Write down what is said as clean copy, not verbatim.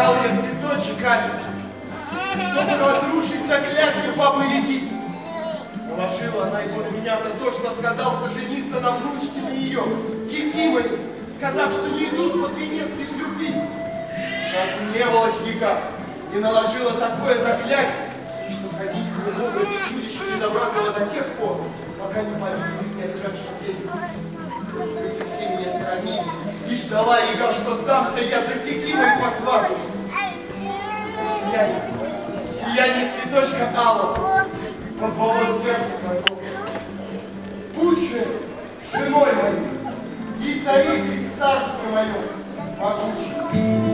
Взял я цветочек аленький, чтобы разрушить заклятие Бабы-Яги. Наложила она его на меня за то, что отказался жениться на внучке на ее, Кикиморе, сказав, что не идут под венец без любви. Как гневалась Яга и наложила такое заклятие, что ходить к нему образе чудища безобразного до тех пор, пока не полюбит их неотвязный день. Эти все меня сторонились, и ждала Яга, что сдамся я до Кикиморе посватаюсь. Сияние цветочка алого позвало сердце твоего. Будь же женой моей и царицей царства моем могучей.